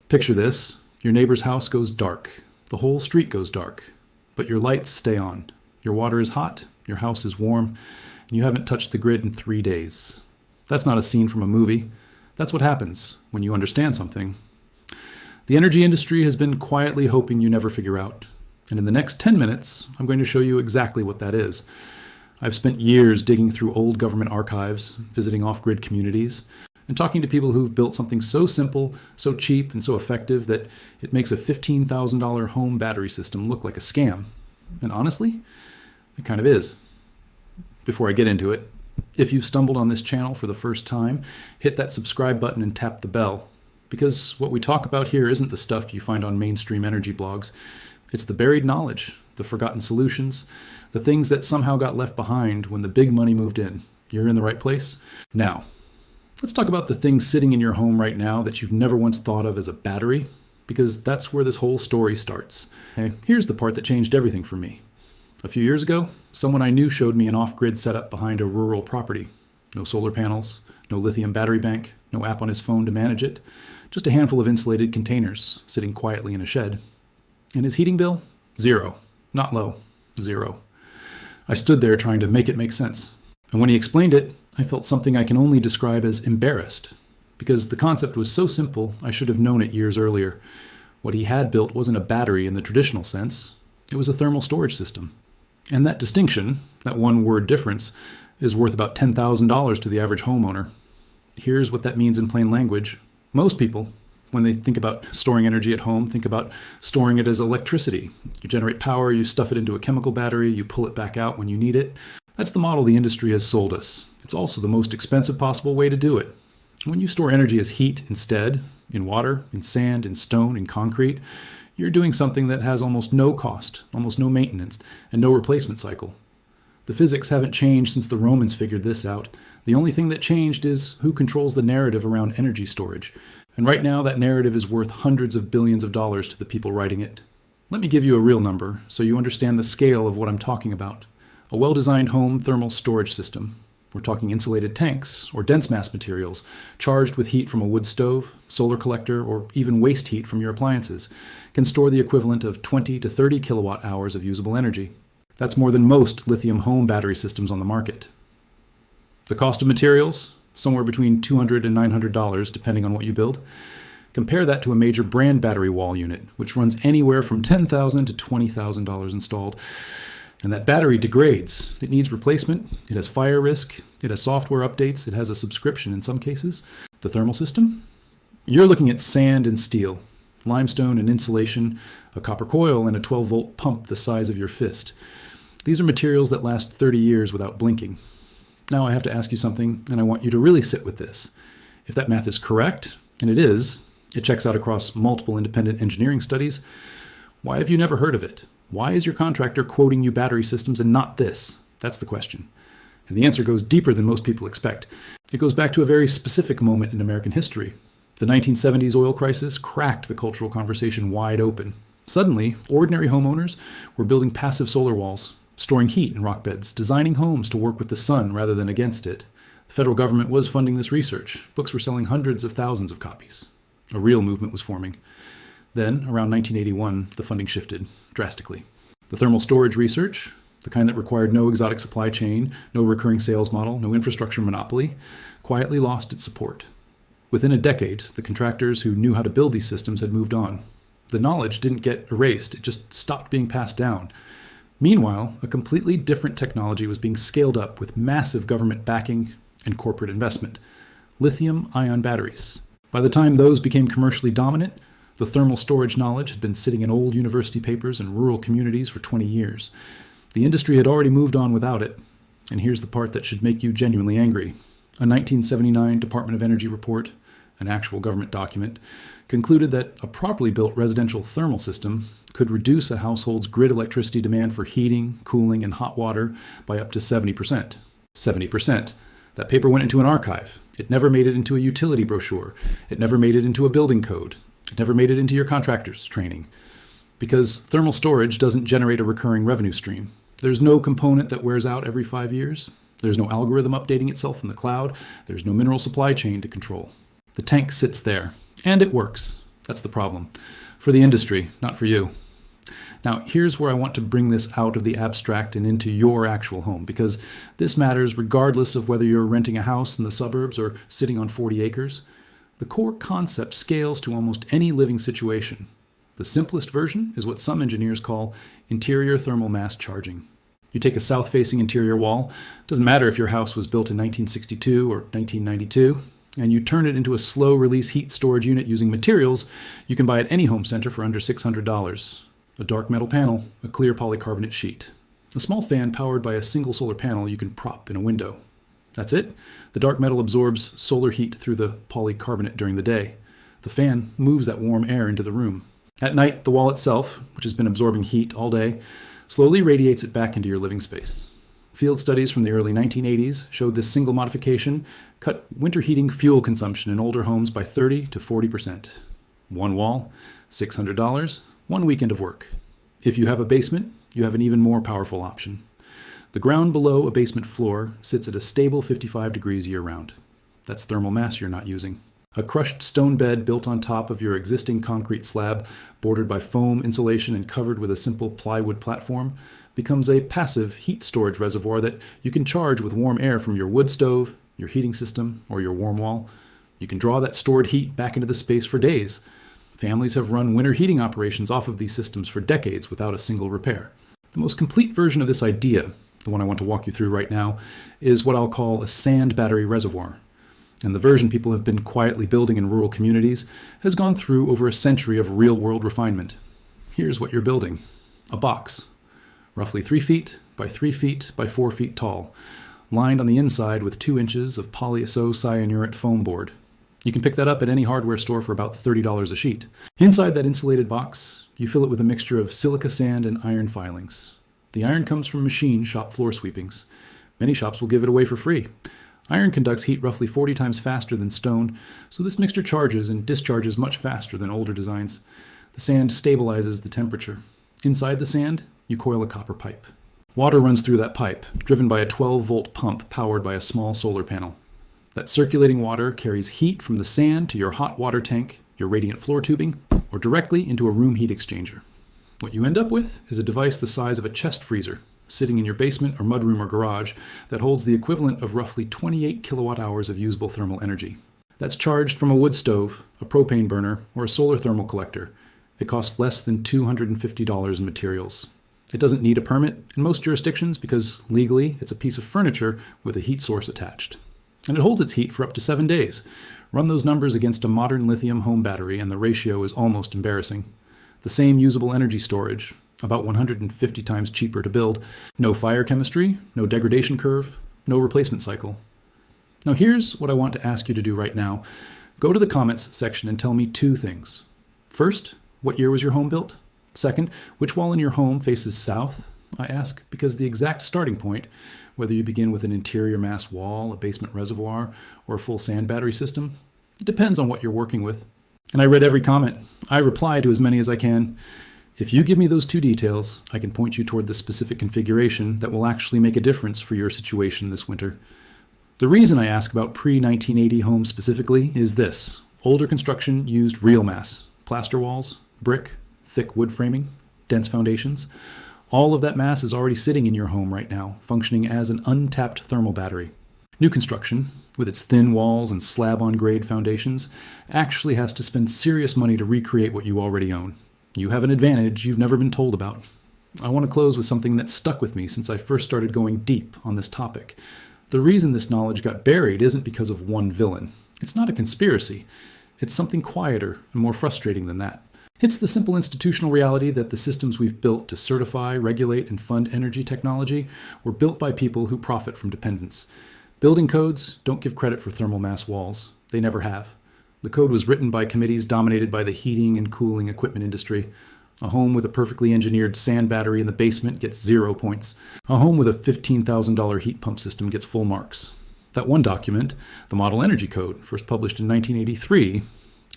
Picture this. Your neighbor's house goes dark. The whole street goes dark. But your lights stay on. Your water is hot. Your house is warm. And you haven't touched the grid in 3 days. That's not a scene from a movie. That's what happens when you understand something. The energy industry has been quietly hoping you never figure out. And in the next 10 minutes, I'm going to show you exactly what that is. I've spent years digging through old government archives, visiting off-grid communities, and talking to people who've built something so simple, so cheap, and so effective that it makes a $15,000 home battery system look like a scam. And honestly, it kind of is. Before I get into it, if you've stumbled on this channel for the first time, hit that subscribe button and tap the bell. Because what we talk about here isn't the stuff you find on mainstream energy blogs. It's the buried knowledge, the forgotten solutions, the things that somehow got left behind when the big money moved in. You're in the right place. Now, let's talk about the things sitting in your home right now that you've never once thought of as a battery, because that's where this whole story starts. Okay, here's the part that changed everything for me. A few years ago, someone I knew showed me an off-grid setup behind a rural property. No solar panels, no lithium battery bank, no app on his phone to manage it, just a handful of insulated containers sitting quietly in a shed. And his heating bill? Zero. Not low. Zero. I stood there trying to make it make sense. And when he explained it, I felt something I can only describe as embarrassed. Because the concept was so simple, I should have known it years earlier. What he had built wasn't a battery in the traditional sense. It was a thermal storage system. And that distinction, that one word difference, is worth about $10,000 to the average homeowner. Here's what that means in plain language. Most people, when they think about storing energy at home, think about storing it as electricity. You generate power, you stuff it into a chemical battery, you pull it back out when you need it. That's the model the industry has sold us. It's also the most expensive possible way to do it. When you store energy as heat instead, in water, in sand, in stone, in concrete, you're doing something that has almost no cost, almost no maintenance, and no replacement cycle. The physics haven't changed since the Romans figured this out. The only thing that changed is who controls the narrative around energy storage. And right now, that narrative is worth hundreds of billions of dollars to the people writing it. Let me give you a real number so you understand the scale of what I'm talking about. A well-designed home thermal storage system. We're talking insulated tanks or dense mass materials, charged with heat from a wood stove, solar collector, or even waste heat from your appliances, can store the equivalent of 20 to 30 kilowatt hours of usable energy. That's more than most lithium home battery systems on the market. The cost of materials? Somewhere between $200 and $900, depending on what you build. Compare that to a major brand battery wall unit, which runs anywhere from $10,000 to $20,000 installed. And that battery degrades. It needs replacement. It has fire risk. It has software updates. It has a subscription in some cases. The thermal system? You're looking at sand and steel, limestone and insulation, a copper coil, and a 12-volt pump the size of your fist. These are materials that last 30 years without blinking. Now I have to ask you something, and I want you to really sit with this. If that math is correct, and it is, it checks out across multiple independent engineering studies, why have you never heard of it? Why is your contractor quoting you battery systems and not this? That's the question. And the answer goes deeper than most people expect. It goes back to a very specific moment in American history. The 1970s oil crisis cracked the cultural conversation wide open. Suddenly, ordinary homeowners were building passive solar walls, storing heat in rock beds, designing homes to work with the sun rather than against it. The federal government was funding this research. Books were selling hundreds of thousands of copies. A real movement was forming. Then, around 1981, the funding shifted drastically. The thermal storage research, the kind that required no exotic supply chain, no recurring sales model, no infrastructure monopoly, quietly lost its support. Within a decade, the contractors who knew how to build these systems had moved on. The knowledge didn't get erased, it just stopped being passed down. Meanwhile, a completely different technology was being scaled up with massive government backing and corporate investment. Lithium-ion batteries. By the time those became commercially dominant, the thermal storage knowledge had been sitting in old university papers in rural communities for 20 years. The industry had already moved on without it. And here's the part that should make you genuinely angry. A 1979 Department of Energy report, an actual government document, concluded that a properly built residential thermal system could reduce a household's grid electricity demand for heating, cooling, and hot water by up to 70%. 70%. That paper went into an archive. It never made it into a utility brochure. It never made it into a building code. It never made it into your contractor's training. Because thermal storage doesn't generate a recurring revenue stream. There's no component that wears out every 5 years. There's no algorithm updating itself in the cloud. There's no mineral supply chain to control. The tank sits there, and it works. That's the problem. For the industry, not for you. Now, here's where I want to bring this out of the abstract and into your actual home, because this matters regardless of whether you're renting a house in the suburbs or sitting on 40 acres. The core concept scales to almost any living situation. The simplest version is what some engineers call interior thermal mass charging. You take a south-facing interior wall, doesn't matter if your house was built in 1962 or 1992, and you turn it into a slow-release heat storage unit using materials you can buy at any home center for under $600. A dark metal panel, a clear polycarbonate sheet. A small fan powered by a single solar panel you can prop in a window. That's it. The dark metal absorbs solar heat through the polycarbonate during the day. The fan moves that warm air into the room. At night, the wall itself, which has been absorbing heat all day, slowly radiates it back into your living space. Field studies from the early 1980s showed this single modification cut winter heating fuel consumption in older homes by 30 to 40%. One wall, $600, 1 weekend of work. If you have a basement, you have an even more powerful option. The ground below a basement floor sits at a stable 55 degrees year-round. That's thermal mass you're not using. A crushed stone bed built on top of your existing concrete slab, bordered by foam insulation and covered with a simple plywood platform, becomes a passive heat storage reservoir that you can charge with warm air from your wood stove, your heating system, or your warm wall. You can draw that stored heat back into the space for days. Families have run winter heating operations off of these systems for decades without a single repair. The most complete version of this idea, the one I want to walk you through right now, is what I'll call a sand battery reservoir. And the version people have been quietly building in rural communities has gone through over a century of real-world refinement. Here's what you're building. A box, roughly 3 feet by 3 feet by 4 feet tall, lined on the inside with 2 inches of polyisocyanurate foam board. You can pick that up at any hardware store for about $30 a sheet. Inside that insulated box, you fill it with a mixture of silica sand and iron filings. The iron comes from machine shop floor sweepings. Many shops will give it away for free. Iron conducts heat roughly 40 times faster than stone, so this mixture charges and discharges much faster than older designs. The sand stabilizes the temperature. Inside the sand, you coil a copper pipe. Water runs through that pipe, driven by a 12-volt pump powered by a small solar panel. That circulating water carries heat from the sand to your hot water tank, your radiant floor tubing, or directly into a room heat exchanger. What you end up with is a device the size of a chest freezer, sitting in your basement or mudroom or garage, that holds the equivalent of roughly 28 kilowatt hours of usable thermal energy. That's charged from a wood stove, a propane burner, or a solar thermal collector. It costs less than $250 in materials. It doesn't need a permit in most jurisdictions because legally it's a piece of furniture with a heat source attached. And it holds its heat for up to 7 days. Run those numbers against a modern lithium home battery and the ratio is almost embarrassing. The same usable energy storage, about 150 times cheaper to build. No fire chemistry, no degradation curve, no replacement cycle. Now here's what I want to ask you to do right now. Go to the comments section and tell me 2 things. First, what year was your home built? Second, which wall in your home faces south? I ask because the exact starting point, whether you begin with an interior mass wall, a basement reservoir, or a full sand battery system, it depends on what you're working with. And I read every comment. I reply to as many as I can. If you give me those 2 details, I can point you toward the specific configuration that will actually make a difference for your situation this winter. The reason I ask about pre-1980 homes specifically is this. Older construction used real mass, plaster walls, brick, thick wood framing, dense foundations. All of that mass is already sitting in your home right now, functioning as an untapped thermal battery. New construction, with its thin walls and slab-on-grade foundations, actually has to spend serious money to recreate what you already own. You have an advantage you've never been told about. I want to close with something that stuck with me since I first started going deep on this topic. The reason this knowledge got buried isn't because of one villain. It's not a conspiracy. It's something quieter and more frustrating than that. It's the simple institutional reality that the systems we've built to certify, regulate, and fund energy technology were built by people who profit from dependence. Building codes don't give credit for thermal mass walls. They never have. The code was written by committees dominated by the heating and cooling equipment industry. A home with a perfectly engineered sand battery in the basement gets 0 points. A home with a $15,000 heat pump system gets full marks. That one document, the Model Energy Code, first published in 1983,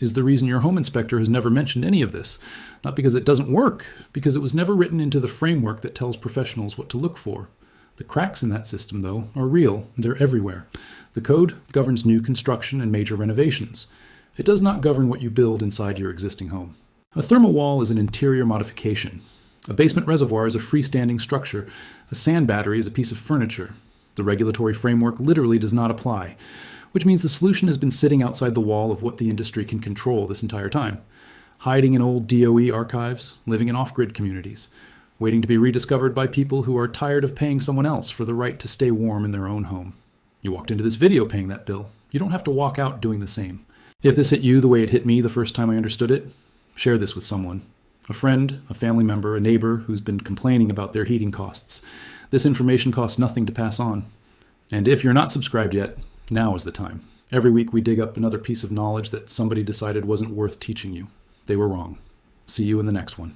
is the reason your home inspector has never mentioned any of this. Not because it doesn't work, because it was never written into the framework that tells professionals what to look for. The cracks in that system, though, are real. They're everywhere. The code governs new construction and major renovations. It does not govern what you build inside your existing home. A thermal wall is an interior modification. A basement reservoir is a freestanding structure. A sand battery is a piece of furniture. The regulatory framework literally does not apply, which means the solution has been sitting outside the wall of what the industry can control this entire time, hiding in old DOE archives, living in off-grid communities, waiting to be rediscovered by people who are tired of paying someone else for the right to stay warm in their own home. You walked into this video paying that bill. You don't have to walk out doing the same. If this hit you the way it hit me the first time I understood it, share this with someone. A friend, a family member, a neighbor who's been complaining about their heating costs. This information costs nothing to pass on. And if you're not subscribed yet, now is the time. Every week we dig up another piece of knowledge that somebody decided wasn't worth teaching you. They were wrong. See you in the next one.